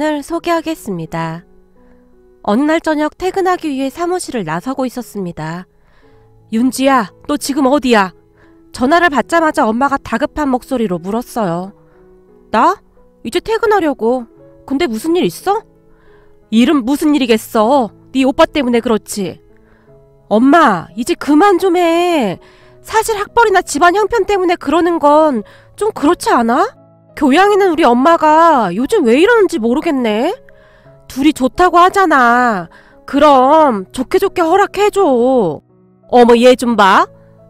을 소개하겠습니다. 어느 날 저녁 퇴근하기 위해 사무실을 나서고 있었습니다. 윤지야, 너 지금 어디야? 전화를 받자마자 엄마가 다급한 목소리로 물었어요. 나? 이제 퇴근하려고. 근데 무슨 일 있어? 일은 무슨 일이겠어. 네 오빠 때문에 그렇지. 엄마, 이제 그만 좀 해. 사실 학벌이나 집안 형편 때문에 그러는 건 좀 그렇지 않아? 교양있는 우리 엄마가 요즘 왜 이러는지 모르겠네. 둘이 좋다고 하잖아. 그럼 좋게 좋게 허락해줘. 어머, 얘 좀 봐.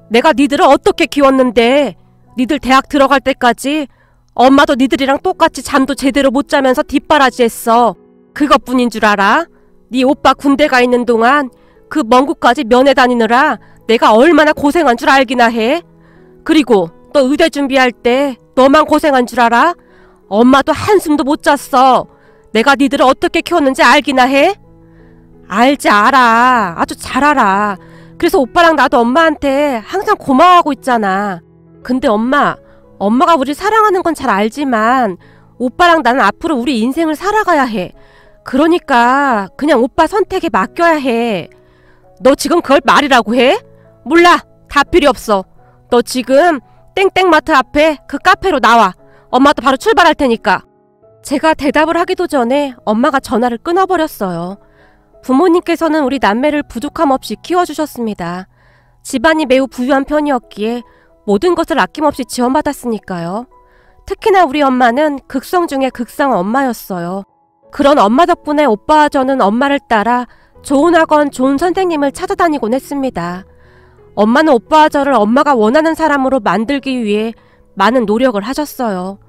내가 니들을 어떻게 키웠는데 니들 대학 들어갈 때까지 엄마도 니들이랑 똑같이 잠도 제대로 못 자면서 뒷바라지 했어. 그것뿐인 줄 알아? 네 오빠 군대 가 있는 동안 그 먼 곳까지 면회 다니느라 내가 얼마나 고생한 줄 알기나 해. 그리고 너 의대 준비할 때 너만 고생한 줄 알아? 엄마도 한숨도 못 잤어. 내가 니들을 어떻게 키웠는지 알기나 해? 알지, 알아. 아주 잘 알아. 그래서 오빠랑 나도 엄마한테 항상 고마워하고 있잖아. 근데 엄마가 우리 사랑하는 건 잘 알지만 오빠랑 나는 앞으로 우리 인생을 살아가야 해. 그러니까 그냥 오빠 선택에 맡겨야 해. 너 지금 그걸 말이라고 해? 몰라. 다 필요 없어. 너 지금 땡땡마트 앞에 그 카페로 나와. 엄마도 바로 출발할 테니까. 제가 대답을 하기도 전에 엄마가 전화를 끊어버렸어요. 부모님께서는 우리 남매를 부족함 없이 키워주셨습니다. 집안이 매우 부유한 편이었기에 모든 것을 아낌없이 지원받았으니까요. 특히나 우리 엄마는 극성 중에 극성 엄마였어요. 그런 엄마 덕분에 오빠와 저는 엄마를 따라 좋은 학원, 좋은 선생님을 찾아다니곤 했습니다. 엄마는 오빠와 저를 엄마가 원하는 사람으로 만들기 위해 많은 노력을 하셨어요.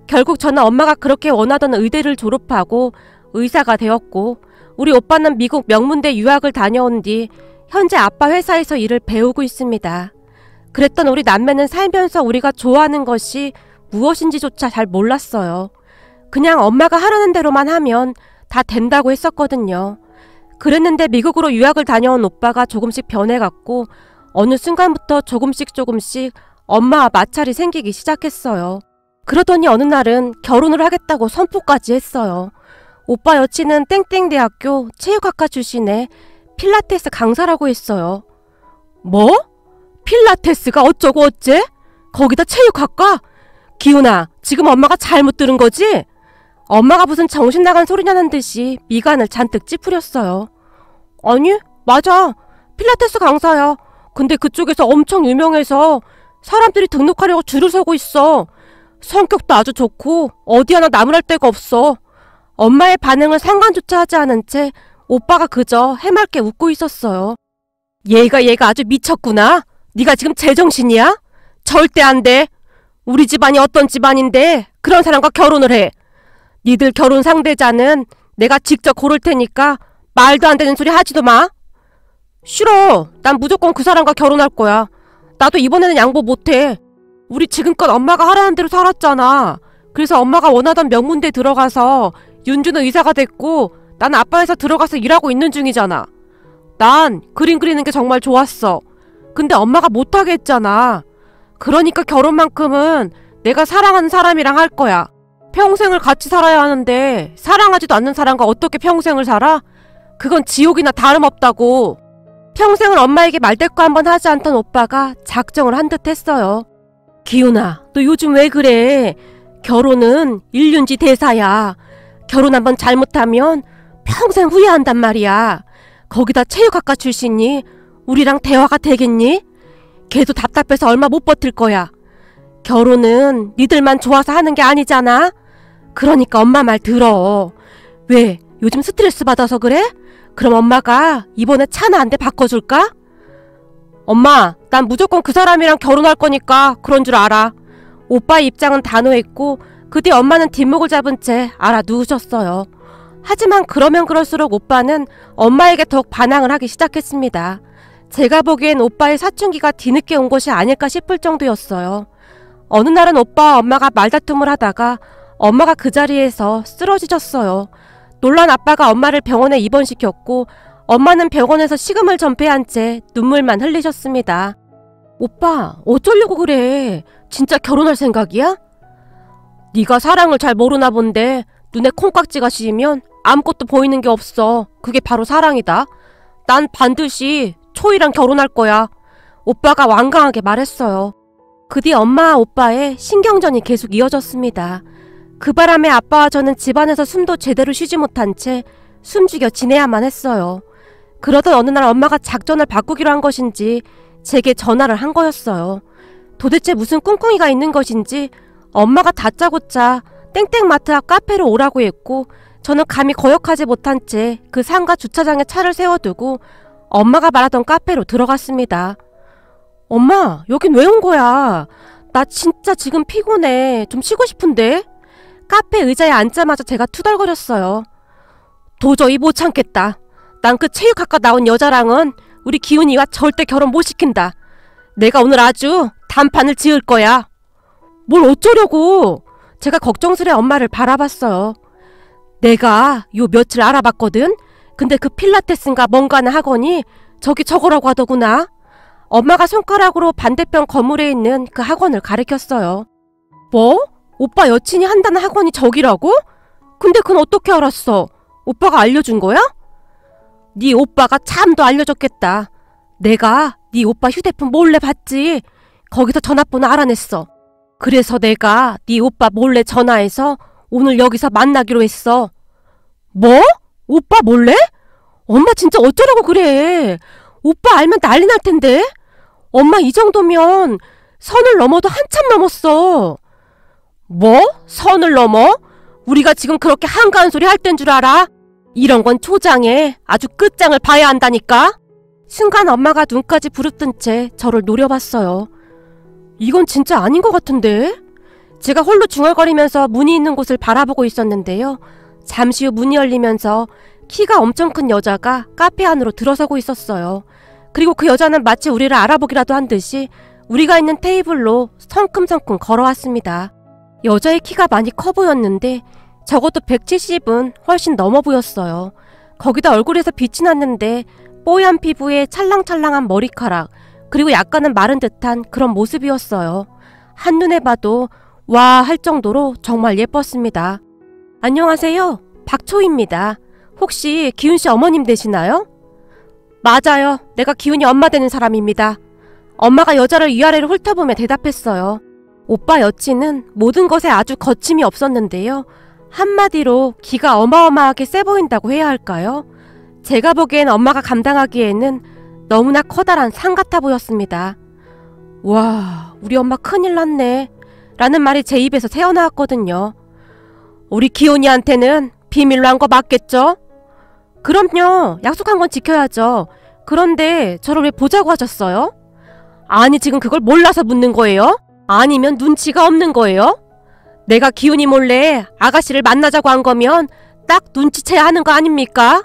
결국 저는 엄마가 그렇게 원하던 의대를 졸업하고 의사가 되었고, 우리 오빠는 미국 명문대 유학을 다녀온 뒤 현재 아빠 회사에서 일을 배우고 있습니다. 그랬던 우리 남매는 살면서 우리가 좋아하는 것이 무엇인지조차 잘 몰랐어요. 그냥 엄마가 하라는 대로만 하면 다 된다고 했었거든요. 그랬는데 미국으로 유학을 다녀온 오빠가 조금씩 변해갔고 어느 순간부터 조금씩 엄마와 마찰이 생기기 시작했어요. 그러더니 어느 날은 결혼을 하겠다고 선포까지 했어요. 오빠 여친은 땡땡대학교 체육학과 출신의 필라테스 강사라고 했어요. 뭐? 필라테스가 어쩌고 어째? 거기다 체육학과? 기훈아, 지금 엄마가 잘못 들은 거지? 엄마가 무슨 정신 나간 소리냐는 듯이 미간을 잔뜩 찌푸렸어요. 아니, 맞아. 필라테스 강사야. 근데 그쪽에서 엄청 유명해서 사람들이 등록하려고 줄을 서고 있어. 성격도 아주 좋고 어디 하나 나무랄 데가 없어. 엄마의 반응을 상관조차 하지 않은 채 오빠가 그저 해맑게 웃고 있었어요. 얘가 아주 미쳤구나. 네가 지금 제정신이야? 절대 안 돼. 우리 집안이 어떤 집안인데 그런 사람과 결혼을 해. 니들 결혼 상대자는 내가 직접 고를 테니까 말도 안 되는 소리 하지도 마. 싫어. 난 무조건 그 사람과 결혼할 거야. 나도 이번에는 양보 못해. 우리 지금껏 엄마가 하라는 대로 살았잖아. 그래서 엄마가 원하던 명문대 들어가서 윤주는 의사가 됐고 난 아빠 회사 들어가서 일하고 있는 중이잖아. 난 그림 그리는 게 정말 좋았어. 근데 엄마가 못하게 했잖아. 그러니까 결혼만큼은 내가 사랑하는 사람이랑 할 거야. 평생을 같이 살아야 하는데 사랑하지도 않는 사람과 어떻게 평생을 살아? 그건 지옥이나 다름없다고. 평생을 엄마에게 말대꾸 한번 하지 않던 오빠가 작정을 한 듯 했어요. 기훈아, 너 요즘 왜 그래? 결혼은 일륜지 대사야. 결혼 한번 잘못하면 평생 후회한단 말이야. 거기다 체육학과 출신이 우리랑 대화가 되겠니? 걔도 답답해서 얼마 못 버틸 거야. 결혼은 니들만 좋아서 하는 게 아니잖아. 그러니까 엄마 말 들어. 왜? 요즘 스트레스 받아서 그래? 그럼 엄마가 이번에 차나 한 대 바꿔줄까? 엄마, 난 무조건 그 사람이랑 결혼할 거니까 그런 줄 알아. 오빠의 입장은 단호했고 그 뒤 엄마는 뒷목을 잡은 채 알아 누우셨어요. 하지만 그러면 그럴수록 오빠는 엄마에게 더욱 반항을 하기 시작했습니다. 제가 보기엔 오빠의 사춘기가 뒤늦게 온 것이 아닐까 싶을 정도였어요. 어느 날은 오빠와 엄마가 말다툼을 하다가 엄마가 그 자리에서 쓰러지셨어요. 놀란 아빠가 엄마를 병원에 입원시켰고 엄마는 병원에서 식음을 전폐한 채 눈물만 흘리셨습니다. 오빠, 어쩌려고 그래? 진짜 결혼할 생각이야? 네가 사랑을 잘 모르나 본데 눈에 콩깍지가 씌이면 아무것도 보이는 게 없어. 그게 바로 사랑이다. 난 반드시 초이랑 결혼할 거야. 오빠가 완강하게 말했어요. 그 뒤 엄마와 오빠의 신경전이 계속 이어졌습니다. 그 바람에 아빠와 저는 집안에서 숨도 제대로 쉬지 못한 채 숨죽여 지내야만 했어요. 그러던 어느 날 엄마가 작전을 바꾸기로 한 것인지 제게 전화를 한 거였어요. 도대체 무슨 꿍꿍이가 있는 것인지 엄마가 다짜고짜 땡땡마트 앞 카페로 오라고 했고, 저는 감히 거역하지 못한 채 그 상가 주차장에 차를 세워두고 엄마가 말하던 카페로 들어갔습니다. 엄마, 여긴 왜 온 거야? 나 진짜 지금 피곤해. 좀 쉬고 싶은데? 카페 의자에 앉자마자 제가 투덜거렸어요. 도저히 못 참겠다. 난 그 체육학과 나온 여자랑은 우리 기훈이와 절대 결혼 못 시킨다. 내가 오늘 아주 단판을 지을 거야. 뭘 어쩌려고? 제가 걱정스레 엄마를 바라봤어요. 내가 요 며칠 알아봤거든? 근데 그 필라테스인가 뭔가 하는 학원이 저기 저거라고 하더구나. 엄마가 손가락으로 반대편 건물에 있는 그 학원을 가리켰어요. 뭐? 오빠 여친이 한다는 학원이 저기라고? 근데 그건 어떻게 알았어? 오빠가 알려준 거야? 네 오빠가 참 더 알려줬겠다. 내가 네 오빠 휴대폰 몰래 봤지. 거기서 전화번호 알아냈어. 그래서 내가 네 오빠 몰래 전화해서 오늘 여기서 만나기로 했어. 뭐? 오빠 몰래? 엄마 진짜 어쩌라고 그래. 오빠 알면 난리 날 텐데. 엄마 이 정도면 선을 넘어도 한참 넘었어. 뭐? 선을 넘어? 우리가 지금 그렇게 한가한 소리 할 땐 줄 알아? 이런 건 초장에 아주 끝장을 봐야 한다니까. 순간 엄마가 눈까지 부릅뜬 채 저를 노려봤어요. 이건 진짜 아닌 것 같은데? 제가 홀로 중얼거리면서 문이 있는 곳을 바라보고 있었는데요. 잠시 후 문이 열리면서 키가 엄청 큰 여자가 카페 안으로 들어서고 있었어요. 그리고 그 여자는 마치 우리를 알아보기라도 한 듯이 우리가 있는 테이블로 성큼성큼 걸어왔습니다. 여자의 키가 많이 커 보였는데 적어도 170은 훨씬 넘어 보였어요. 거기다 얼굴에서 빛이 났는데 뽀얀 피부에 찰랑찰랑한 머리카락, 그리고 약간은 마른 듯한 그런 모습이었어요. 한눈에 봐도 와 할 정도로 정말 예뻤습니다. 안녕하세요. 박초희입니다. 혹시 기훈씨 어머님 되시나요? 맞아요. 내가 기훈이 엄마 되는 사람입니다. 엄마가 여자를 위아래로 훑어보며 대답했어요. 오빠 여친은 모든 것에 아주 거침이 없었는데요. 한마디로 기가 어마어마하게 세 보인다고 해야 할까요? 제가 보기엔 엄마가 감당하기에는 너무나 커다란 산 같아 보였습니다. 와, 우리 엄마 큰일 났네. 라는 말이 제 입에서 새어나왔거든요. 우리 기훈이한테는 비밀로 한 거 맞겠죠? 그럼요. 약속한 건 지켜야죠. 그런데 저를 왜 보자고 하셨어요? 아니, 지금 그걸 몰라서 묻는 거예요? 아니면 눈치가 없는 거예요? 내가 기훈이 몰래 아가씨를 만나자고 한 거면 딱 눈치채야 하는 거 아닙니까?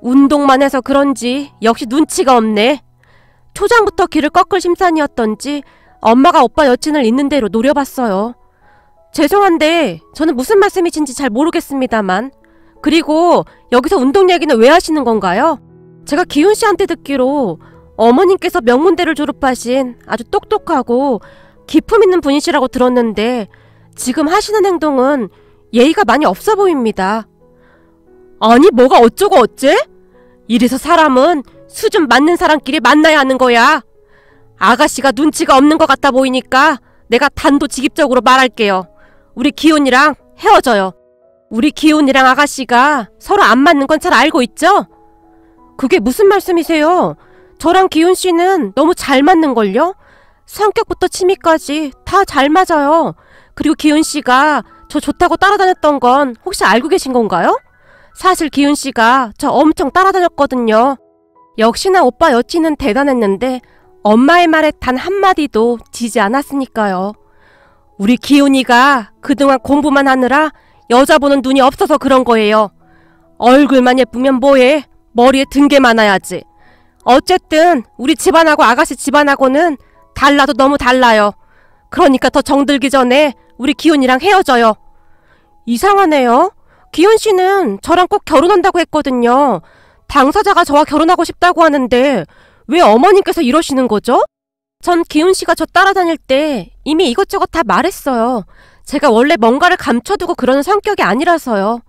운동만 해서 그런지 역시 눈치가 없네. 초장부터 귀를 꺾을 심산이었던지 엄마가 오빠 여친을 있는 대로 노려봤어요. 죄송한데 저는 무슨 말씀이신지 잘 모르겠습니다만, 그리고 여기서 운동 얘기는 왜 하시는 건가요? 제가 기훈씨한테 듣기로 어머님께서 명문대를 졸업하신 아주 똑똑하고 기품 있는 분이시라고 들었는데 지금 하시는 행동은 예의가 많이 없어 보입니다. 아니, 뭐가 어쩌고 어째? 이래서 사람은 수준 맞는 사람끼리 만나야 하는 거야. 아가씨가 눈치가 없는 것 같아 보이니까 내가 단도직입적으로 말할게요. 우리 기훈이랑 헤어져요. 우리 기훈이랑 아가씨가 서로 안 맞는 건 잘 알고 있죠? 그게 무슨 말씀이세요? 저랑 기훈씨는 너무 잘 맞는걸요? 성격부터 취미까지 다 잘 맞아요. 그리고 기훈씨가 저 좋다고 따라다녔던 건 혹시 알고 계신 건가요? 사실 기훈씨가 저 엄청 따라다녔거든요. 역시나 오빠 여친은 대단했는데 엄마의 말에 단 한마디도 지지 않았으니까요. 우리 기훈이가 그동안 공부만 하느라 여자 보는 눈이 없어서 그런 거예요. 얼굴만 예쁘면 뭐해? 머리에 든 게 많아야지. 어쨌든 우리 집안하고 아가씨 집안하고는 달라도 너무 달라요. 그러니까 더 정들기 전에 우리 기훈이랑 헤어져요. 이상하네요. 기훈씨는 저랑 꼭 결혼한다고 했거든요. 당사자가 저와 결혼하고 싶다고 하는데 왜 어머님께서 이러시는 거죠? 전 기훈씨가 저 따라다닐 때 이미 이것저것 다 말했어요. 제가 원래 뭔가를 감춰두고 그러는 성격이 아니라서요.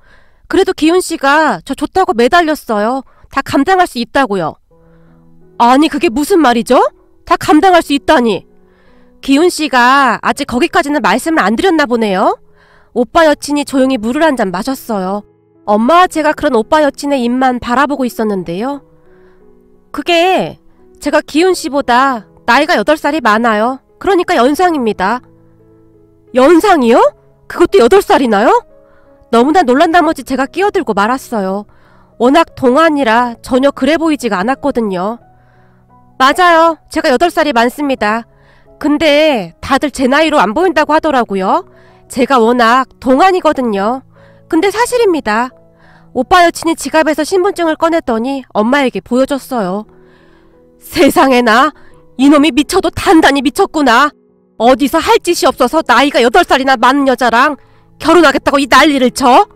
그래도 기훈 씨가 저 좋다고 매달렸어요. 다 감당할 수 있다고요. 아니, 그게 무슨 말이죠? 다 감당할 수 있다니. 기훈 씨가 아직 거기까지는 말씀을 안 드렸나 보네요. 오빠 여친이 조용히 물을 한 잔 마셨어요. 엄마와 제가 그런 오빠 여친의 입만 바라보고 있었는데요. 그게 제가 기훈 씨보다 나이가 8살이 많아요. 그러니까 연상입니다. 연상이요? 그것도 8살이나요? 너무나 놀란 나머지 제가 끼어들고 말았어요. 워낙 동안이라 전혀 그래 보이지가 않았거든요. 맞아요. 제가 8살이 많습니다. 근데 다들 제 나이로 안 보인다고 하더라고요. 제가 워낙 동안이거든요. 근데 사실입니다. 오빠 여친이 지갑에서 신분증을 꺼냈더니 엄마에게 보여줬어요. 세상에나, 이놈이 미쳐도 단단히 미쳤구나. 어디서 할 짓이 없어서 나이가 8살이나 많은 여자랑 결혼하겠다고 이 난리를 쳐?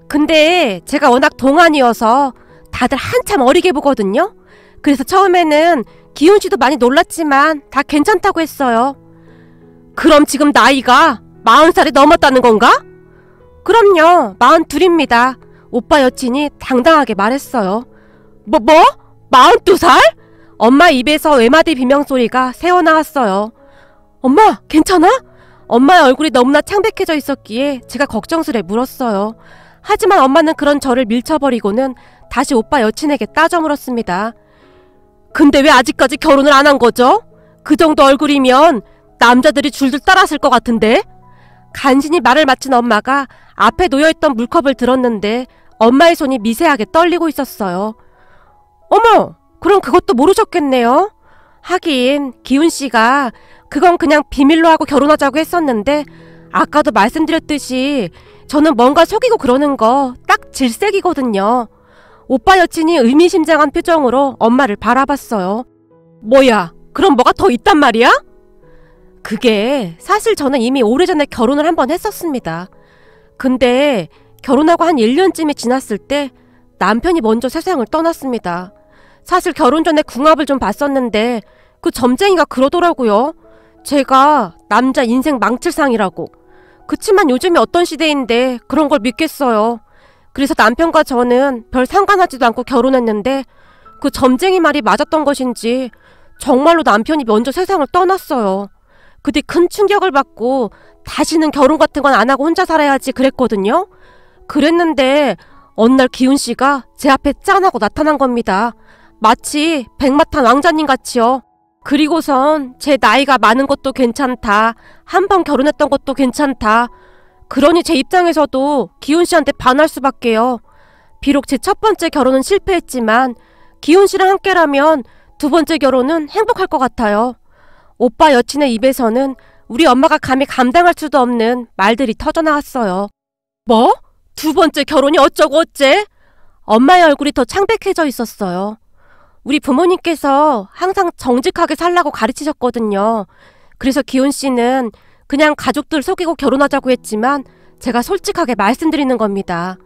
근데 제가 워낙 동안이어서 다들 한참 어리게 보거든요. 그래서 처음에는 기훈 씨도 많이 놀랐지만 다 괜찮다고 했어요. 그럼 지금 나이가 40살이 넘었다는 건가? 그럼요. 42입니다. 오빠 여친이 당당하게 말했어요. 뭐? 42살? 엄마 입에서 외마디 비명소리가 새어나왔어요. 엄마, 괜찮아? 엄마의 얼굴이 너무나 창백해져 있었기에 제가 걱정스레 물었어요. 하지만 엄마는 그런 저를 밀쳐버리고는 다시 오빠 여친에게 따져 물었습니다. 근데 왜 아직까지 결혼을 안 한 거죠? 그 정도 얼굴이면 남자들이 줄줄 따랐을 것 같은데? 간신히 말을 마친 엄마가 앞에 놓여있던 물컵을 들었는데 엄마의 손이 미세하게 떨리고 있었어요. 어머! 그럼 그것도 모르셨겠네요. 하긴 기훈 씨가 그건 그냥 비밀로 하고 결혼하자고 했었는데 아까도 말씀드렸듯이 저는 뭔가 속이고 그러는 거 딱 질색이거든요. 오빠 여친이 의미심장한 표정으로 엄마를 바라봤어요. 뭐야, 그럼 뭐가 더 있단 말이야? 그게 사실 저는 이미 오래전에 결혼을 한 번 했었습니다. 근데 결혼하고 한 1년쯤이 지났을 때 남편이 먼저 세상을 떠났습니다. 사실 결혼 전에 궁합을 좀 봤었는데 그 점쟁이가 그러더라고요. 제가 남자 인생 망칠상이라고. 그치만 요즘이 어떤 시대인데 그런 걸 믿겠어요. 그래서 남편과 저는 별 상관하지도 않고 결혼했는데 그 점쟁이 말이 맞았던 것인지 정말로 남편이 먼저 세상을 떠났어요. 그 뒤 큰 충격을 받고 다시는 결혼 같은 건 안 하고 혼자 살아야지 그랬거든요. 그랬는데 어느 날 기훈 씨가 제 앞에 짠하고 나타난 겁니다. 마치 백마탄 왕자님 같이요. 그리고선 제 나이가 많은 것도 괜찮다. 한 번 결혼했던 것도 괜찮다. 그러니 제 입장에서도 기훈 씨한테 반할 수밖에요. 비록 제 첫 번째 결혼은 실패했지만 기훈 씨랑 함께라면 두 번째 결혼은 행복할 것 같아요. 오빠 여친의 입에서는 우리 엄마가 감히 감당할 수도 없는 말들이 터져나왔어요. 뭐? 두 번째 결혼이 어쩌고 어째? 엄마의 얼굴이 더 창백해져 있었어요. 우리 부모님께서 항상 정직하게 살라고 가르치셨거든요. 그래서 기훈 씨는 그냥 가족들 속이고 결혼하자고 했지만 제가 솔직하게 말씀드리는 겁니다.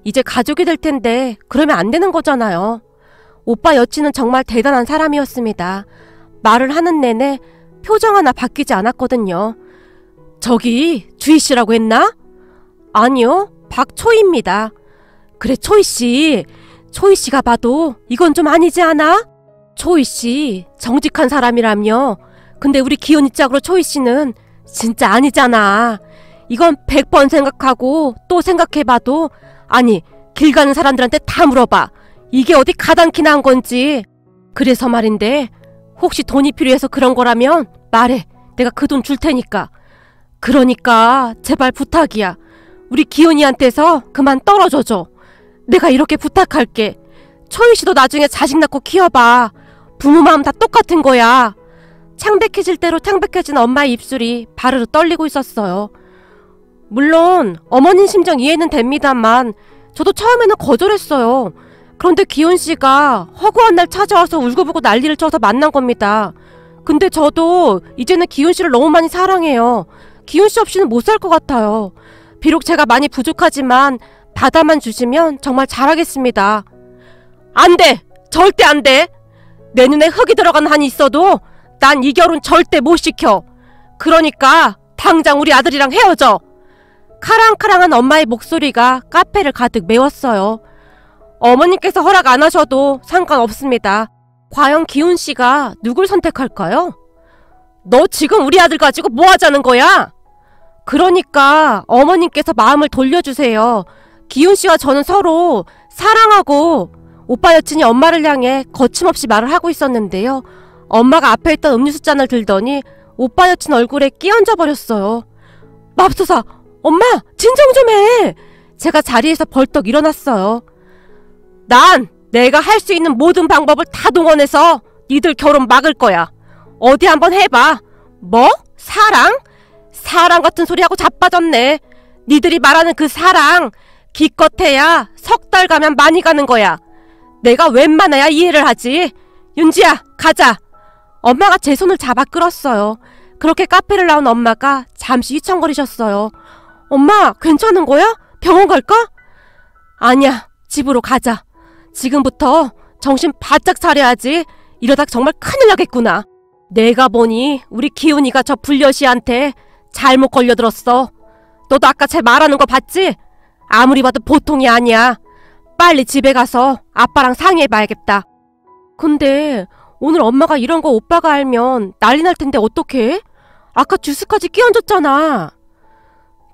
이제 가족이 될 텐데 그러면 안 되는 거잖아요. 오빠 여친은 정말 대단한 사람이었습니다. 말을 하는 내내 표정 하나 바뀌지 않았거든요. 저기 주희 씨라고 했나? 아니요, 박초희입니다. 그래, 초희 씨. 초희 씨가 봐도 이건 좀 아니지 않아? 초희 씨 정직한 사람이라며. 근데 우리 기훈이 짝으로 초희 씨는 진짜 아니잖아. 이건 100번 생각하고 또 생각해봐도 아니, 길 가는 사람들한테 다 물어봐. 이게 어디 가당키나 한 건지. 그래서 말인데 혹시 돈이 필요해서 그런 거라면 말해. 내가 그 돈 줄 테니까. 그러니까 제발 부탁이야. 우리 기훈이한테서 그만 떨어져줘. 내가 이렇게 부탁할게. 초희 씨도 나중에 자식 낳고 키워봐. 부모 마음 다 똑같은 거야. 창백해질 대로 창백해진 엄마의 입술이 바르르 떨리고 있었어요. 물론 어머님 심정 이해는 됩니다만 저도 처음에는 거절했어요. 그런데 기훈 씨가 허구한 날 찾아와서 울고불고 난리를 쳐서 만난 겁니다. 근데 저도 이제는 기훈 씨를 너무 많이 사랑해요. 기훈 씨 없이는 못 살 것 같아요. 비록 제가 많이 부족하지만 받아만 주시면 정말 잘하겠습니다. 안 돼! 절대 안 돼! 내 눈에 흙이 들어간 한이 있어도 난 이 결혼 절대 못 시켜. 그러니까 당장 우리 아들이랑 헤어져! 카랑카랑한 엄마의 목소리가 카페를 가득 메웠어요. 어머님께서 허락 안 하셔도 상관없습니다. 과연 기훈씨가 누굴 선택할까요? 너 지금 우리 아들 가지고 뭐 하자는 거야? 그러니까 어머님께서 마음을 돌려주세요. 기훈씨와 저는 서로 사랑하고 오빠 여친이 엄마를 향해 거침없이 말을 하고 있었는데요. 엄마가 앞에 있던 음료수 잔을 들더니 오빠 여친 얼굴에 끼얹어 버렸어요. 맙소사! 엄마! 진정 좀 해! 제가 자리에서 벌떡 일어났어요. 난 내가 할 수 있는 모든 방법을 다 동원해서 니들 결혼 막을 거야. 어디 한번 해봐. 뭐? 사랑? 사랑 같은 소리하고 자빠졌네. 니들이 말하는 그 사랑 기껏해야 석 달 가면 많이 가는 거야. 내가 웬만해야 이해를 하지. 윤지야, 가자. 엄마가 제 손을 잡아 끌었어요. 그렇게 카페를 나온 엄마가 잠시 휘청거리셨어요. 엄마, 괜찮은 거야? 병원 갈까? 아니야, 집으로 가자. 지금부터 정신 바짝 차려야지. 이러다 정말 큰일 나겠구나. 내가 보니 우리 기훈이가 저 불려시한테 잘못 걸려들었어. 너도 아까 쟤 말하는 거 봤지? 아무리 봐도 보통이 아니야. 빨리 집에 가서 아빠랑 상의해봐야겠다. 근데 오늘 엄마가 이런 거 오빠가 알면 난리 날 텐데 어떡해? 아까 주스까지 끼얹었잖아.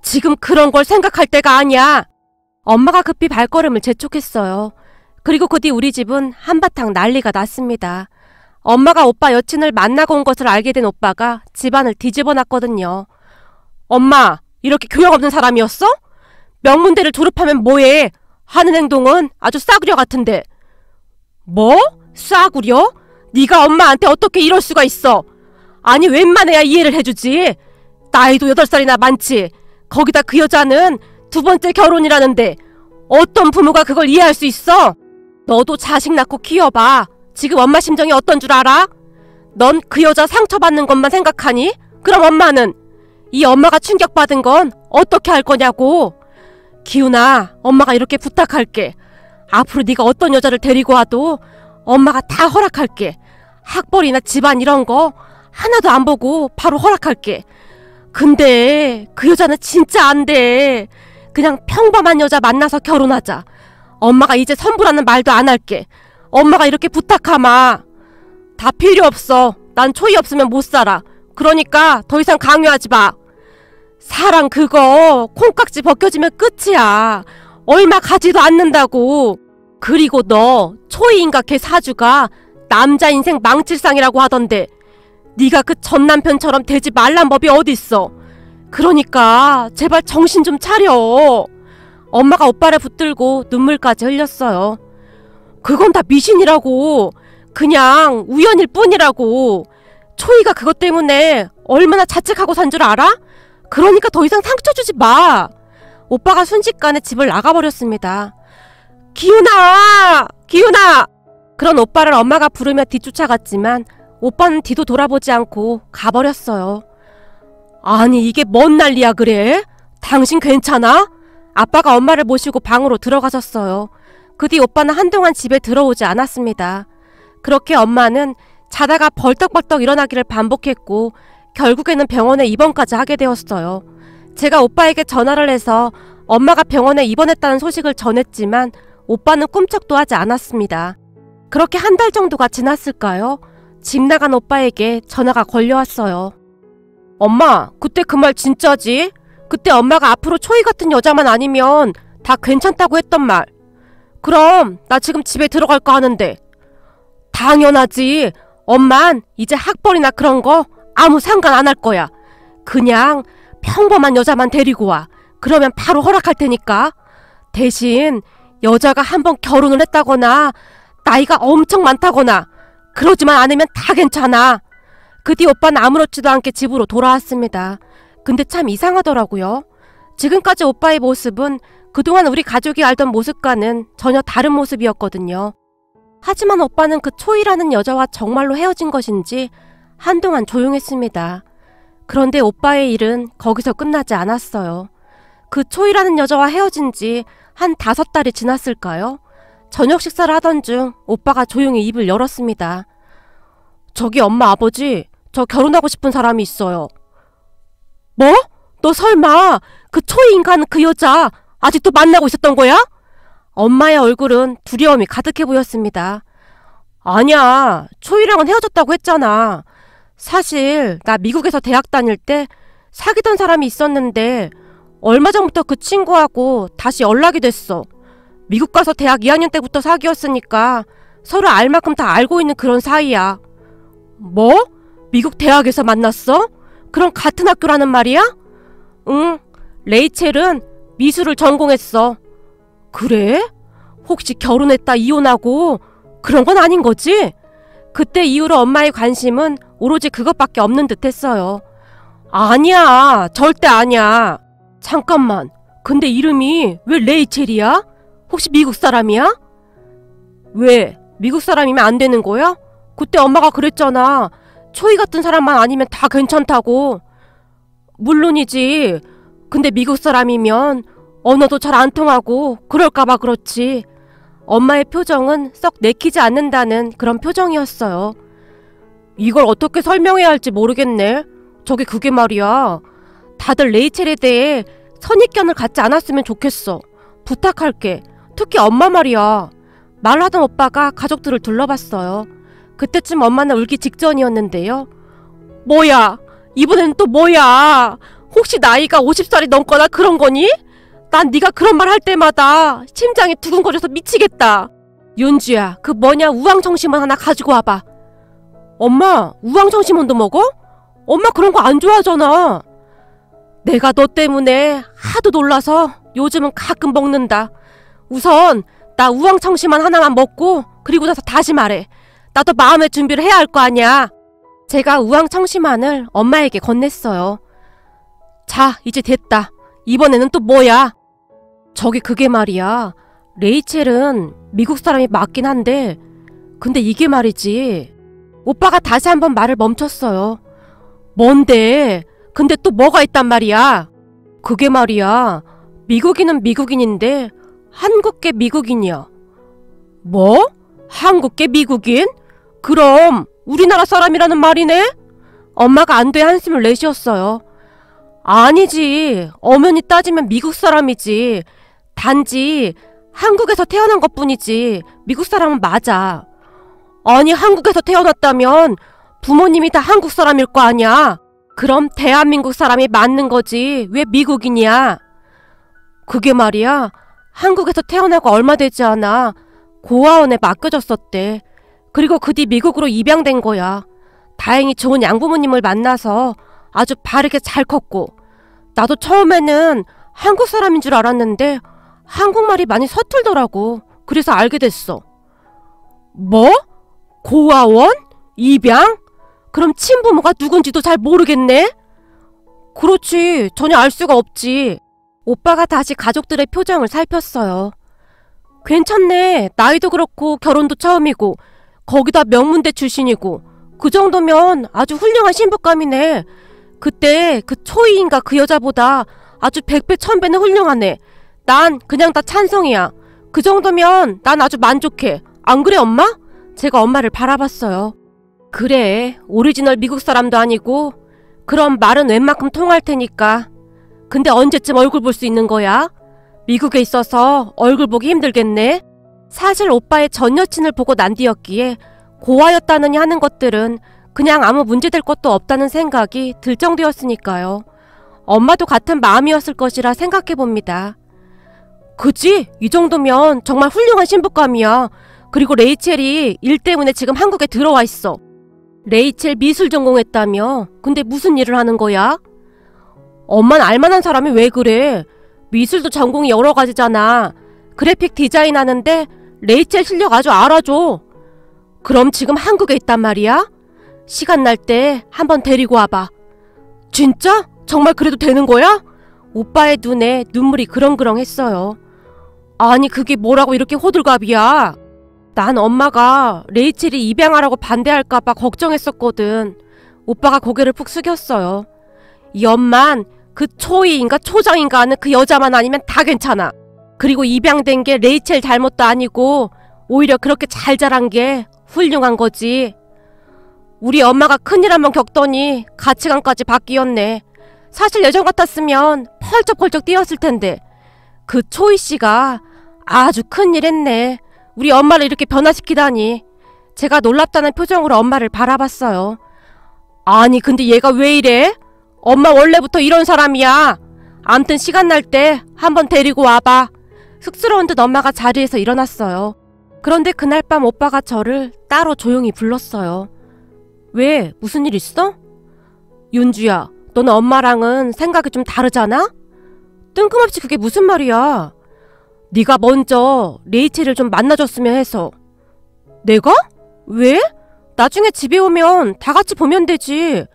지금 그런 걸 생각할 때가 아니야. 엄마가 급히 발걸음을 재촉했어요. 그리고 그 뒤 우리 집은 한바탕 난리가 났습니다. 엄마가 오빠 여친을 만나고 온 것을 알게 된 오빠가 집안을 뒤집어 놨거든요. 엄마, 이렇게 교양 없는 사람이었어? 명문대를 졸업하면 뭐해? 하는 행동은 아주 싸구려 같은데. 뭐? 싸구려? 네가 엄마한테 어떻게 이럴 수가 있어? 아니, 웬만해야 이해를 해주지. 나이도 8살이나 많지. 거기다 그 여자는 2번째 결혼이라는데 어떤 부모가 그걸 이해할 수 있어? 너도 자식 낳고 키워봐. 지금 엄마 심정이 어떤 줄 알아? 넌 그 여자 상처받는 것만 생각하니? 그럼 엄마는? 이 엄마가 충격받은 건 어떻게 할 거냐고. 기훈아, 엄마가 이렇게 부탁할게. 앞으로 네가 어떤 여자를 데리고 와도 엄마가 다 허락할게. 학벌이나 집안 이런 거 하나도 안 보고 바로 허락할게. 근데 그 여자는 진짜 안 돼. 그냥 평범한 여자 만나서 결혼하자. 엄마가 이제 선부라는 말도 안 할게. 엄마가 이렇게 부탁하마. 다 필요 없어. 난 초이 없으면 못 살아. 그러니까 더 이상 강요하지 마. 사랑 그거 콩깍지 벗겨지면 끝이야. 얼마 가지도 않는다고. 그리고 너 초이인가 걔 사주가 남자 인생 망칠상이라고 하던데 네가 그 전 남편처럼 되지 말란 법이 어딨어. 그러니까 제발 정신 좀 차려. 엄마가 오빠를 붙들고 눈물까지 흘렸어요. 그건 다 미신이라고. 그냥 우연일 뿐이라고. 초이가 그것 때문에 얼마나 자책하고 산 줄 알아? 그러니까 더 이상 상처 주지 마. 오빠가 순식간에 집을 나가버렸습니다. 기훈아! 기훈아! 그런 오빠를 엄마가 부르며 뒤쫓아갔지만 오빠는 뒤도 돌아보지 않고 가버렸어요. 아니, 이게 뭔 난리야 그래? 당신 괜찮아? 아빠가 엄마를 모시고 방으로 들어가셨어요. 그 뒤 오빠는 한동안 집에 들어오지 않았습니다. 그렇게 엄마는 자다가 벌떡벌떡 일어나기를 반복했고 결국에는 병원에 입원까지 하게 되었어요. 제가 오빠에게 전화를 해서 엄마가 병원에 입원했다는 소식을 전했지만 오빠는 꿈쩍도 하지 않았습니다. 그렇게 한 달 정도가 지났을까요? 집 나간 오빠에게 전화가 걸려왔어요. 엄마, 그때 그 말 진짜지? 그때 엄마가 앞으로 초이 같은 여자만 아니면 다 괜찮다고 했던 말. 그럼 나 지금 집에 들어갈까 하는데. 당연하지. 엄만 이제 학벌이나 그런 거 아무 상관 안 할 거야. 그냥 평범한 여자만 데리고 와. 그러면 바로 허락할 테니까. 대신 여자가 한번 결혼을 했다거나 나이가 엄청 많다거나 그러지만 않으면 다 괜찮아. 그 뒤 오빠는 아무렇지도 않게 집으로 돌아왔습니다. 근데 참 이상하더라고요. 지금까지 오빠의 모습은 그동안 우리 가족이 알던 모습과는 전혀 다른 모습이었거든요. 하지만 오빠는 그 초이라는 여자와 정말로 헤어진 것인지 한동안 조용했습니다. 그런데 오빠의 일은 거기서 끝나지 않았어요. 그 초이라는 여자와 헤어진 지 한 5달이 지났을까요? 저녁 식사를 하던 중 오빠가 조용히 입을 열었습니다. 저기 엄마, 아버지, 저 결혼하고 싶은 사람이 있어요. 뭐? 너 설마 그 초이인간 그 여자 아직도 만나고 있었던 거야? 엄마의 얼굴은 두려움이 가득해 보였습니다. 아니야, 초이랑은 헤어졌다고 했잖아. 사실 나 미국에서 대학 다닐 때 사귀던 사람이 있었는데 얼마 전부터 그 친구하고 다시 연락이 됐어. 미국 가서 대학 2학년 때부터 사귀었으니까 서로 알 만큼 다 알고 있는 그런 사이야. 뭐? 미국 대학에서 만났어? 그럼 같은 학교라는 말이야? 응, 레이첼은 미술을 전공했어. 그래? 혹시 결혼했다 이혼하고 그런 건 아닌 거지? 그때 이후로 엄마의 관심은 오로지 그것밖에 없는 듯 했어요. 아니야, 절대 아니야. 잠깐만, 근데 이름이 왜 레이첼이야? 혹시 미국 사람이야? 왜? 미국 사람이면 안 되는 거야? 그때 엄마가 그랬잖아. 초이 같은 사람만 아니면 다 괜찮다고. 물론이지. 근데 미국 사람이면 언어도 잘 안 통하고 그럴까봐 그렇지. 엄마의 표정은 썩 내키지 않는다는 그런 표정이었어요. 이걸 어떻게 설명해야 할지 모르겠네. 저기 그게 말이야. 다들 레이첼에 대해 선입견을 갖지 않았으면 좋겠어. 부탁할게. 특히 엄마 말이야. 말하던 오빠가 가족들을 둘러봤어요. 그때쯤 엄마는 울기 직전이었는데요. 뭐야? 이번엔 또 뭐야? 혹시 나이가 50살이 넘거나 그런 거니? 난 네가 그런 말 할 때마다 심장이 두근거려서 미치겠다. 윤주야, 그 뭐냐 우황청심원 하나 가지고 와봐. 엄마, 우황청심원도 먹어? 엄마 그런 거 안 좋아하잖아. 내가 너 때문에 하도 놀라서 요즘은 가끔 먹는다. 우선 나 우황청심원 하나만 먹고 그리고 나서 다시 말해. 나도 마음의 준비를 해야 할 거 아니야. 제가 우황청심환을 엄마에게 건넸어요. 자, 이제 됐다. 이번에는 또 뭐야? 저기 그게 말이야. 레이첼은 미국 사람이 맞긴 한데 근데 이게 말이지. 오빠가 다시 한번 말을 멈췄어요. 뭔데? 근데 또 뭐가 있단 말이야? 그게 말이야. 미국인은 미국인인데 한국계 미국인이야. 뭐? 한국계 미국인? 그럼 우리나라 사람이라는 말이네? 엄마가 안 돼 한숨을 내쉬었어요. 아니지. 엄연히 따지면 미국 사람이지. 단지 한국에서 태어난 것뿐이지 미국 사람은 맞아. 아니 한국에서 태어났다면 부모님이 다 한국 사람일 거 아니야. 그럼 대한민국 사람이 맞는 거지 왜 미국인이야? 그게 말이야. 한국에서 태어나고 얼마 되지 않아 고아원에 맡겨졌었대. 그리고 그 뒤 미국으로 입양된 거야. 다행히 좋은 양부모님을 만나서 아주 바르게 잘 컸고 나도 처음에는 한국 사람인 줄 알았는데 한국말이 많이 서툴더라고. 그래서 알게 됐어. 뭐? 고아원? 입양? 그럼 친부모가 누군지도 잘 모르겠네? 그렇지. 전혀 알 수가 없지. 오빠가 다시 가족들의 표정을 살폈어요. 괜찮네. 나이도 그렇고 결혼도 처음이고 거기다 명문대 출신이고 그 정도면 아주 훌륭한 신부감이네. 그때 그 초이인가 그 여자보다 아주 100배 1000배는 훌륭하네. 난 그냥 다 찬성이야. 그 정도면 난 아주 만족해. 안 그래 엄마? 제가 엄마를 바라봤어요. 그래. 오리지널 미국 사람도 아니고 그럼 말은 웬만큼 통할 테니까. 근데 언제쯤 얼굴 볼 수 있는 거야? 미국에 있어서 얼굴 보기 힘들겠네. 사실 오빠의 전 여친을 보고 난 뒤였기에 고아였다느니 하는 것들은 그냥 아무 문제될 것도 없다는 생각이 들 정도였으니까요. 엄마도 같은 마음이었을 것이라 생각해봅니다. 그지? 이 정도면 정말 훌륭한 신부감이야. 그리고 레이첼이 일 때문에 지금 한국에 들어와 있어. 레이첼 미술 전공했다며? 근데 무슨 일을 하는 거야? 엄만 알만한 사람이 왜 그래? 미술도 전공이 여러 가지잖아. 그래픽 디자인 하는데 레이첼 실력 아주 알아줘. 그럼 지금 한국에 있단 말이야? 시간 날 때 한번 데리고 와봐. 진짜? 정말 그래도 되는 거야? 오빠의 눈에 눈물이 그렁그렁했어요. 아니 그게 뭐라고 이렇게 호들갑이야. 난 엄마가 레이첼이 입양하라고 반대할까봐 걱정했었거든. 오빠가 고개를 푹 숙였어요. 이 엄만 그 초이인가 초장인가 하는 그 여자만 아니면 다 괜찮아. 그리고 입양된 게 레이첼 잘못도 아니고 오히려 그렇게 잘 자란 게 훌륭한 거지. 우리 엄마가 큰일 한번 겪더니 가치관까지 바뀌었네. 사실 예전 같았으면 펄쩍펄쩍 뛰었을 텐데 그 초이 씨가 아주 큰일 했네. 우리 엄마를 이렇게 변화시키다니. 제가 놀랍다는 표정으로 엄마를 바라봤어요. 아니 근데 얘가 왜 이래? 엄마 원래부터 이런 사람이야. 암튼 시간 날 때 한번 데리고 와봐. 쑥스러운 듯 엄마가 자리에서 일어났어요. 그런데 그날 밤 오빠가 저를 따로 조용히 불렀어요. 왜? 무슨 일 있어? 윤주야, 너는 엄마랑은 생각이 좀 다르잖아? 뜬금없이 그게 무슨 말이야? 네가 먼저 레이첼을 좀 만나줬으면 해서. 내가? 왜? 나중에 집에 오면 다 같이 보면 되지.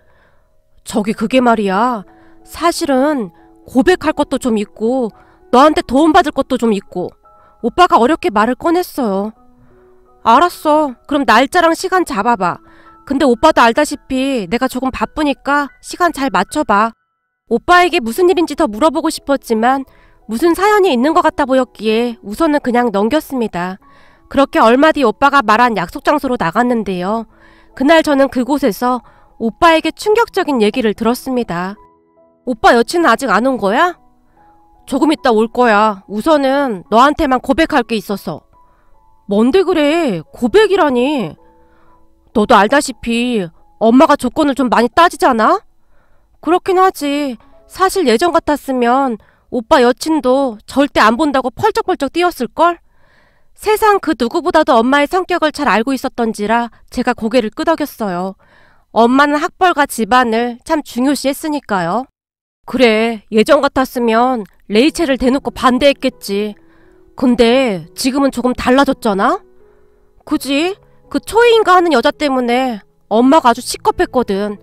저기 그게 말이야. 사실은 고백할 것도 좀 있고 너한테 도움받을 것도 좀 있고. 오빠가 어렵게 말을 꺼냈어요. 알았어. 그럼 날짜랑 시간 잡아봐. 근데 오빠도 알다시피 내가 조금 바쁘니까 시간 잘 맞춰봐. 오빠에게 무슨 일인지 더 물어보고 싶었지만 무슨 사연이 있는 것 같아 보였기에 우선은 그냥 넘겼습니다. 그렇게 얼마 뒤 오빠가 말한 약속 장소로 나갔는데요. 그날 저는 그곳에서 오빠에게 충격적인 얘기를 들었습니다. 오빠 여친은 아직 안 온 거야? 조금 있다 올 거야. 우선은 너한테만 고백할 게 있어서. 뭔데 그래? 고백이라니. 너도 알다시피 엄마가 조건을 좀 많이 따지잖아? 그렇긴 하지. 사실 예전 같았으면 오빠 여친도 절대 안 본다고 펄쩍펄쩍 뛰었을걸? 세상 그 누구보다도 엄마의 성격을 잘 알고 있었던지라 제가 고개를 끄덕였어요. 엄마는 학벌과 집안을 참 중요시했으니까요. 그래, 예전 같았으면 레이첼을 대놓고 반대했겠지. 근데 지금은 조금 달라졌잖아? 그지? 그 초이인가 하는 여자 때문에 엄마가 아주 시겁했거든.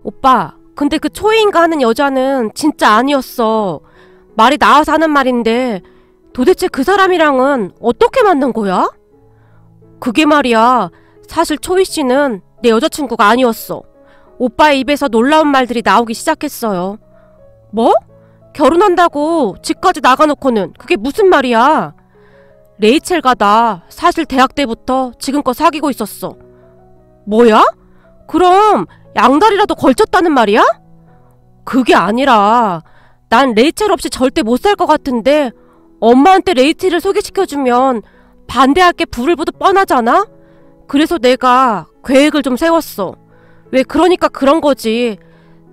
오빠, 근데 그 초이인가 하는 여자는 진짜 아니었어. 말이 나와서 하는 말인데 도대체 그 사람이랑은 어떻게 만난 거야? 그게 말이야. 사실 초이 씨는 내 여자친구가 아니었어. 오빠의 입에서 놀라운 말들이 나오기 시작했어요. 뭐? 결혼한다고 집까지 나가놓고는 그게 무슨 말이야? 레이첼과 나 사실 대학 때부터 지금껏 사귀고 있었어. 뭐야? 그럼 양다리라도 걸쳤다는 말이야? 그게 아니라 난 레이첼 없이 절대 못 살 것 같은데 엄마한테 레이첼을 소개시켜주면 반대할 게 불을 보듯 뻔하잖아? 그래서 내가 계획을 좀 세웠어. 왜 그러니까 그런 거지.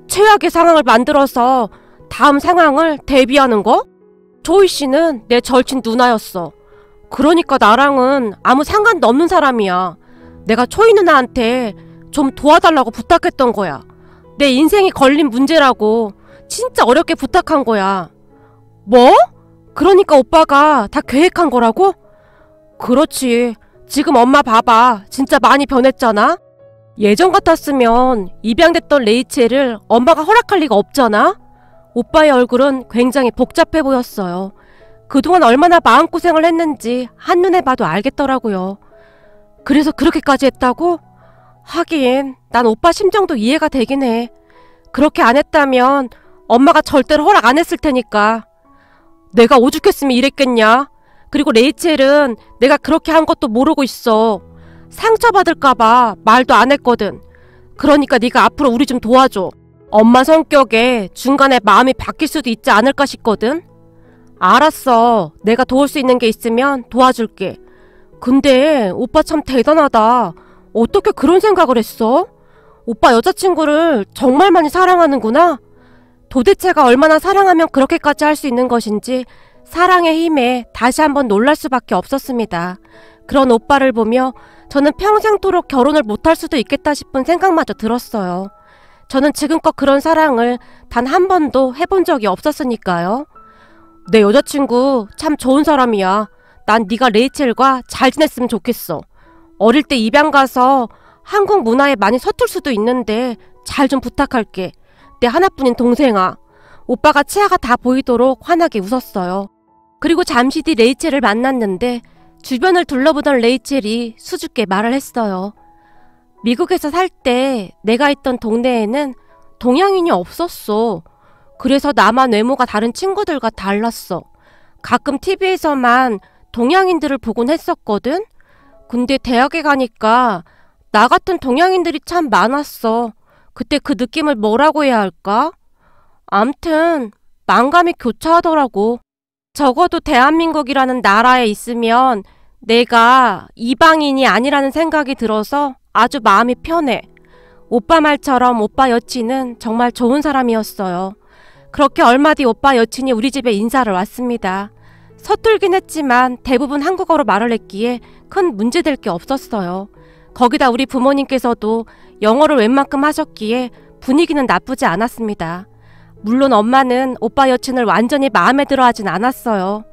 최악의 상황을 만들어서 다음 상황을 대비하는 거? 조이 씨는 내 절친 누나였어. 그러니까 나랑은 아무 상관도 없는 사람이야. 내가 초이 누나한테 좀 도와달라고 부탁했던 거야. 내 인생이 걸린 문제라고 진짜 어렵게 부탁한 거야. 뭐? 그러니까 오빠가 다 계획한 거라고? 그렇지. 지금 엄마 봐봐. 진짜 많이 변했잖아? 예전 같았으면 입양됐던 레이첼을 엄마가 허락할 리가 없잖아? 오빠의 얼굴은 굉장히 복잡해 보였어요. 그동안 얼마나 마음고생을 했는지 한눈에 봐도 알겠더라고요. 그래서 그렇게까지 했다고? 하긴 난 오빠 심정도 이해가 되긴 해. 그렇게 안 했다면 엄마가 절대로 허락 안 했을 테니까. 내가 오죽했으면 이랬겠냐? 그리고 레이첼은 내가 그렇게 한 것도 모르고 있어. 상처받을까봐 말도 안 했거든. 그러니까 네가 앞으로 우리 좀 도와줘. 엄마 성격에 중간에 마음이 바뀔 수도 있지 않을까 싶거든. 알았어. 내가 도울 수 있는 게 있으면 도와줄게. 근데 오빠 참 대단하다. 어떻게 그런 생각을 했어? 오빠 여자친구를 정말 많이 사랑하는구나. 도대체가 얼마나 사랑하면 그렇게까지 할 수 있는 것인지 사랑의 힘에 다시 한번 놀랄 수밖에 없었습니다. 그런 오빠를 보며 저는 평생토록 결혼을 못할 수도 있겠다 싶은 생각마저 들었어요. 저는 지금껏 그런 사랑을 단 한 번도 해본 적이 없었으니까요. 내 여자친구 참 좋은 사람이야. 난 네가 레이첼과 잘 지냈으면 좋겠어. 어릴 때 입양 가서 한국 문화에 많이 서툴 수도 있는데 잘 좀 부탁할게. 내 하나뿐인 동생아. 오빠가 치아가 다 보이도록 환하게 웃었어요. 그리고 잠시 뒤 레이첼을 만났는데 주변을 둘러보던 레이첼이 수줍게 말을 했어요. 미국에서 살 때 내가 있던 동네에는 동양인이 없었어. 그래서 나만 외모가 다른 친구들과 달랐어. 가끔 TV에서만 동양인들을 보곤 했었거든. 근데 대학에 가니까 나 같은 동양인들이 참 많았어. 그때 그 느낌을 뭐라고 해야 할까? 암튼 만감이 교차하더라고. 적어도 대한민국이라는 나라에 있으면 내가 이방인이 아니라는 생각이 들어서 아주 마음이 편해. 오빠 말처럼 오빠 여친은 정말 좋은 사람이었어요. 그렇게 얼마 뒤 오빠 여친이 우리 집에 인사를 왔습니다. 서툴긴 했지만 대부분 한국어로 말을 했기에 큰 문제될 게 없었어요. 거기다 우리 부모님께서도 영어를 웬만큼 하셨기에 분위기는 나쁘지 않았습니다. 물론 엄마는 오빠 여친을 완전히 마음에 들어 하진 않았어요.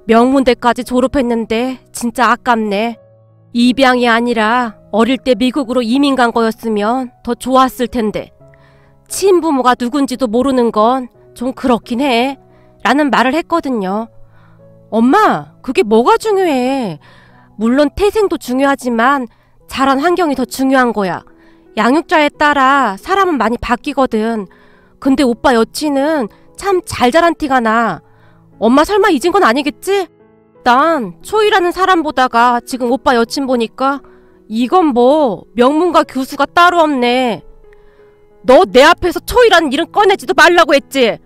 명문대까지 졸업했는데 진짜 아깝네. 입양이 아니라 어릴 때 미국으로 이민 간 거였으면 더 좋았을 텐데. 친부모가 누군지도 모르는 건 좀 그렇긴 해. 라는 말을 했거든요. 엄마, 그게 뭐가 중요해. 물론 태생도 중요하지만 자란 환경이 더 중요한 거야. 양육자에 따라 사람은 많이 바뀌거든. 근데 오빠 여친은 참 잘 자란 티가 나. 엄마 설마 잊은 건 아니겠지? 난 초이라는 사람 보다가 지금 오빠 여친 보니까 이건 뭐 명문가 교수가 따로 없네. 너 내 앞에서 초이라는 이름 꺼내지도 말라고 했지?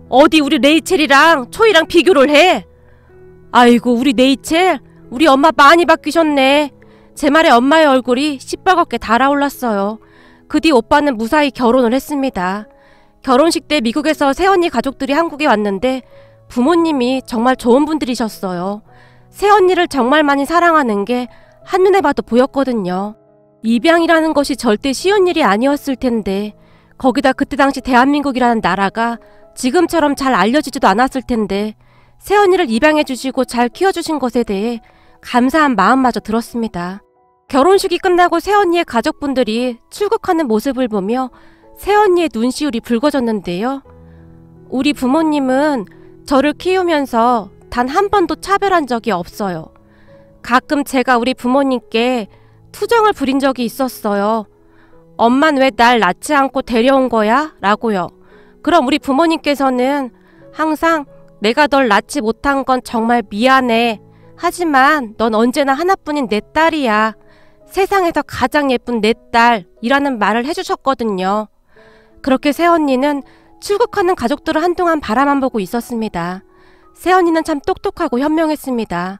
어디 우리 레이첼이랑 초이랑 비교를 해? 아이고 우리 레이첼, 우리 엄마 많이 바뀌셨네. 제 말에 엄마의 얼굴이 시뻘겋게 달아올랐어요. 그 뒤 오빠는 무사히 결혼을 했습니다. 결혼식 때 미국에서 새언니 가족들이 한국에 왔는데 부모님이 정말 좋은 분들이셨어요. 새언니를 정말 많이 사랑하는 게 한눈에 봐도 보였거든요. 입양이라는 것이 절대 쉬운 일이 아니었을 텐데, 거기다 그때 당시 대한민국이라는 나라가 지금처럼 잘 알려지지도 않았을 텐데 새언니를 입양해 주시고 잘 키워주신 것에 대해 감사한 마음마저 들었습니다. 결혼식이 끝나고 새언니의 가족분들이 출국하는 모습을 보며 새언니의 눈시울이 붉어졌는데요. 우리 부모님은 저를 키우면서 단 한 번도 차별한 적이 없어요. 가끔 제가 우리 부모님께 투정을 부린 적이 있었어요. 엄만 왜 날 낳지 않고 데려온 거야? 라고요. 그럼 우리 부모님께서는 항상 내가 널 낳지 못한 건 정말 미안해. 하지만 넌 언제나 하나뿐인 내 딸이야. 세상에서 가장 예쁜 내 딸이라는 말을 해주셨거든요. 그렇게 새언니는 출국하는 가족들을 한동안 바라만 보고 있었습니다. 새언니는 참 똑똑하고 현명했습니다.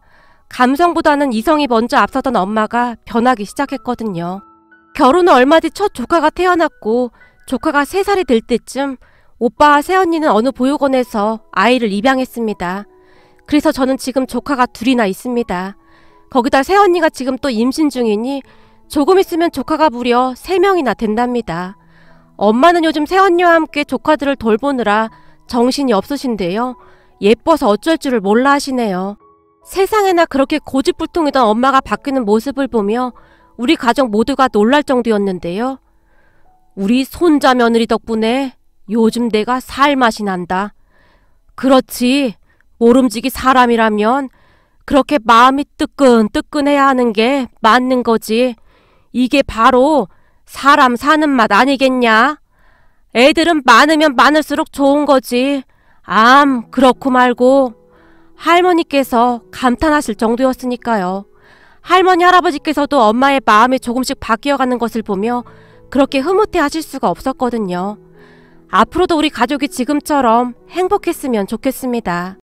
감성보다는 이성이 먼저 앞서던 엄마가 변하기 시작했거든요. 결혼 후 얼마 뒤 첫 조카가 태어났고 조카가 3살이 될 때쯤 오빠와 새언니는 어느 보육원에서 아이를 입양했습니다. 그래서 저는 지금 조카가 2이나 있습니다. 거기다 새언니가 지금 또 임신 중이니 조금 있으면 조카가 무려 3명이나 된답니다. 엄마는 요즘 새언니와 함께 조카들을 돌보느라 정신이 없으신데요. 예뻐서 어쩔 줄을 몰라 하시네요. 세상에나 그렇게 고집불통이던 엄마가 바뀌는 모습을 보며 우리 가족 모두가 놀랄 정도였는데요. 우리 손자 며느리 덕분에 요즘 내가 살맛이 난다. 그렇지, 모름지기 사람이라면 그렇게 마음이 뜨끈뜨끈해야 하는 게 맞는 거지. 이게 바로 사람 사는 맛 아니겠냐? 애들은 많으면 많을수록 좋은 거지. 그렇고 말고. 할머니께서 감탄하실 정도였으니까요. 할머니 할아버지께서도 엄마의 마음이 조금씩 바뀌어가는 것을 보며 그렇게 흐뭇해 하실 수가 없었거든요. 앞으로도 우리 가족이 지금처럼 행복했으면 좋겠습니다.